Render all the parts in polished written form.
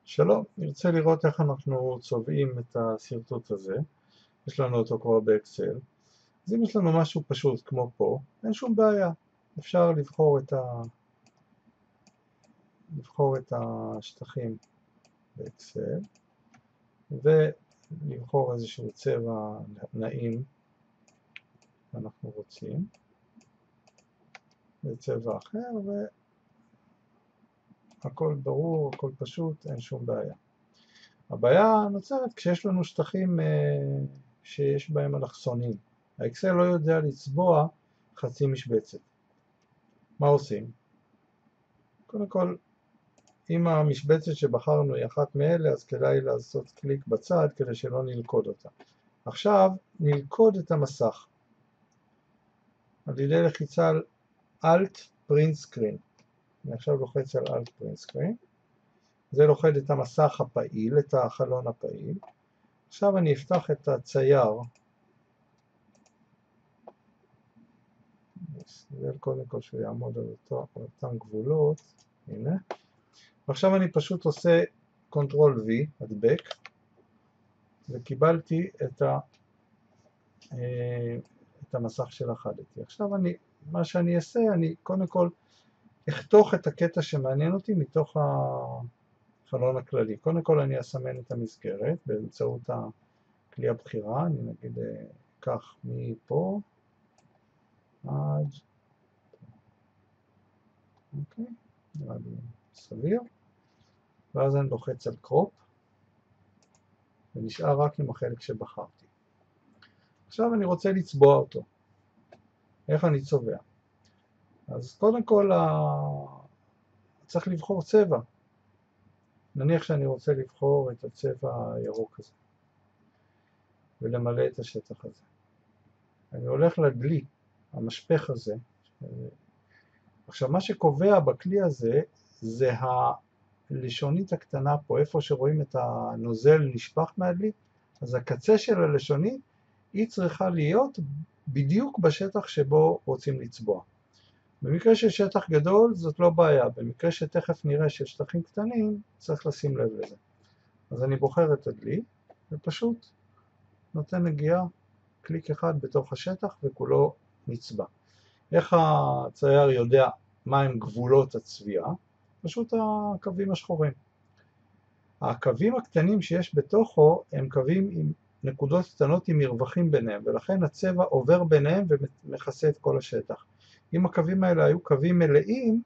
שלום, נרצה לראות איך אנחנו צובעים את השרטוט הזה. יש לנו אותו כבר באקסל. אז אם יש לנו משהו פשוט כמו פה, אין שום בעיה. אפשר לבחור את השטחים באקסל, ולבחור איזשהו צבע נעים שאנחנו רוצים, וצבע אחר, והכל ברור, הכל פשוט, אין שום בעיה. הבעיה נוצרת כשיש לנו שטחים שיש בהם אלכסונים. האקסל לא יודע לצבוע חצי משבצת. מה עושים? קודם כל, אם המשבצת שבחרנו היא אחת מאלה, אז כדאי לעשות קליק בצד כדי שלא נלכוד אותה. עכשיו נלכוד את המסך על ידי לחיצה על Alt Print Screen. אני עכשיו לוחץ על Alt Print Screen. זה לוכד את המסך הפעיל, את החלון הפעיל. עכשיו אני אפתח את הצייר. נסתכל קודם כל שהוא יעמוד על אותם גבולות. הנה. ועכשיו אני פשוט עושה Ctrl V, הדבק, וקיבלתי את המסך שלחדתי. עכשיו מה שאני אעשה, אני קודם כל אחתוך את הקטע שמעניין אותי מתוך החלון הכללי. קודם כל אני אסמן את המסגרת באמצעות כלי הבחירה. אני נגיד כך מפה עד, אוקיי, נראה לי סביר. ואז אני לוחץ על קרופ, ונשאר רק עם החלק שבחרתי. עכשיו אני רוצה לצבוע אותו. איך אני צובע? אז קודם כל צריך לבחור צבע. נניח שאני רוצה לבחור את הצבע הירוק הזה, ולמלא את השטח הזה. אני הולך לדלי, המשפך הזה. עכשיו מה שקובע בכלי הזה, זה הלשונית הקטנה פה, איפה שרואים את הנוזל נשפך מהדלי, אז הקצה של הלשונית היא צריכה להיות בדיוק בשטח שבו רוצים לצבוע. במקרה של שטח גדול זאת לא בעיה, במקרה שתכף נראה של שטחים קטנים צריך לשים לב לזה. אז אני בוחר את הדלי ופשוט נותן נגיעה, קליק אחד בתוך השטח וכולו נצבע. איך הצייר יודע מהם גבולות הצביעה? פשוט הקווים השחורים. הקווים הקטנים שיש בתוכו הם קווים עם נקודות קטנות עם מרווחים ביניהם, ולכן הצבע עובר ביניהם ומכסה את כל השטח. אם הקווים האלה היו קווים מלאים,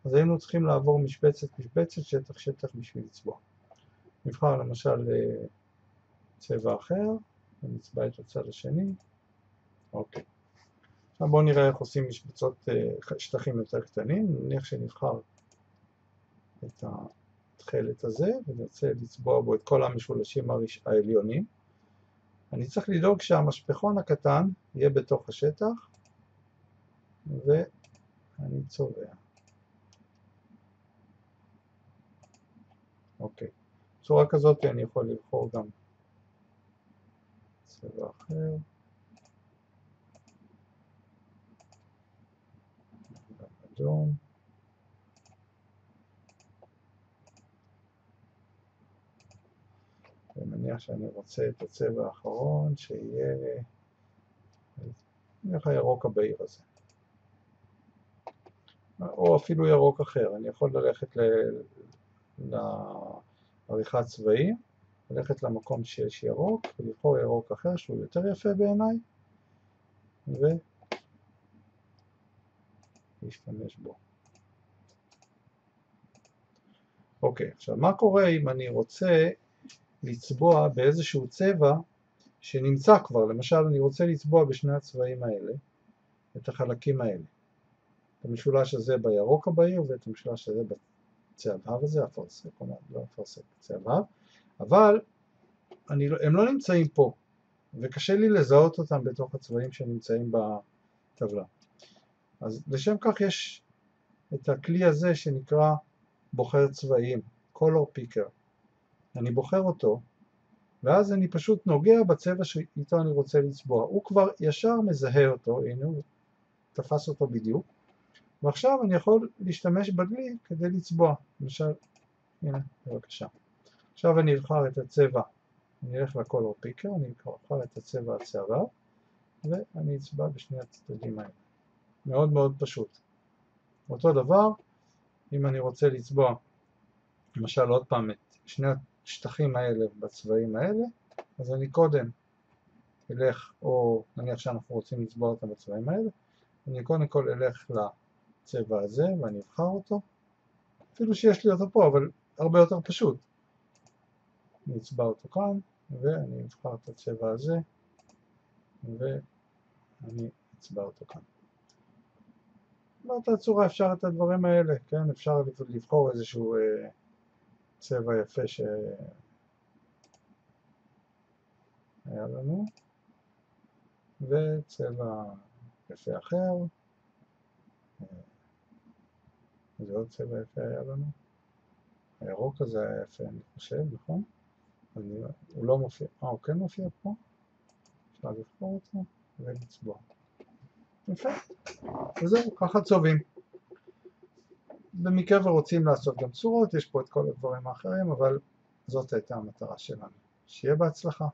אז היינו צריכים לעבור משבצת, שטח בשביל לצבוע. נבחר למשל צבע אחר, ונצבע את הצד השני. אוקיי. עכשיו בואו נראה איך עושים משבצות שטחים יותר קטנים. נניח שנבחר את התכלת הזה, ונרצה לצבוע בו את כל המשולשים העליונים. אני צריך לדאוג שהמשפחון הקטן יהיה בתוך השטח, ואני צובע. אוקיי. בצורה כזאת אני יכול לבחור גם צבע אחר. אדום. ונניח שאני רוצה את הצבע האחרון שיהיה נניח הירוק הבהיר הזה. או אפילו ירוק אחר. אני יכול ללכת לעריכת צבעים, ללכת למקום שיש ירוק, ולבחור ירוק אחר שהוא יותר יפה בעיניי, ולהשתמש בו. אוקיי, עכשיו מה קורה אם אני רוצה לצבוע באיזשהו צבע שנמצא כבר? למשל אני רוצה לצבוע בשני הצבעים האלה, את החלקים האלה. את המשולש הזה בירוק הבהיר ואת המשולש הזה בצהבהב הזה, אפרסק, לא אפרסק, צהבהב, אבל הם לא נמצאים פה, וקשה לי לזהות אותם בתוך הצבעים שנמצאים בטבלה. אז לשם כך יש את הכלי הזה שנקרא בוחר צבעים, Color Picker. אני בוחר אותו, ואז אני פשוט נוגע בצבע שאיתו אני רוצה לצבוע. הוא כבר ישר מזהה אותו, הנה הוא תפס אותו בדיוק, ועכשיו אני יכול להשתמש בדלי כדי לצבוע. למשל, הנה, בבקשה. עכשיו אני אבחר את הצבע, אני אלך לקולור פיקר, אני אבחר את הצבע הצהוב, ואני אצבע בשני הצדדים האלה. מאוד מאוד פשוט. אותו דבר, אם אני רוצה לצבוע, למשל עוד פעם, את שני השטחים האלה בצבעים האלה, אז אני קודם אלך, או נניח שאנחנו רוצים לצבוע אותם בצבעים האלה, אני קודם כל אלך לצבע הזה ואני אבחר אותו, אפילו שיש לי אותו פה, אבל הרבה יותר פשוט. אני אצבע אותו כאן, ואני אבחר את הצבע הזה, ואני אצבע אותו כאן. באותה צורה אפשר את הדברים האלה, כן? אפשר לבחור איזשהו צבע יפה שהיה לנו, וצבע יפה אחר. זה עוד צבע יפה היה לנו. הירוק הזה היה יפה, אני חושב, נכון? הוא לא מופיע, הוא כן מופיע פה? אפשר לבחור אותו ולצבוע. יפה. וזהו, ככה צובעים. במקרה ורוצים לעשות גם צורות, יש פה את כל הדברים האחרים, אבל זאת הייתה המטרה שלנו. שיהיה בהצלחה.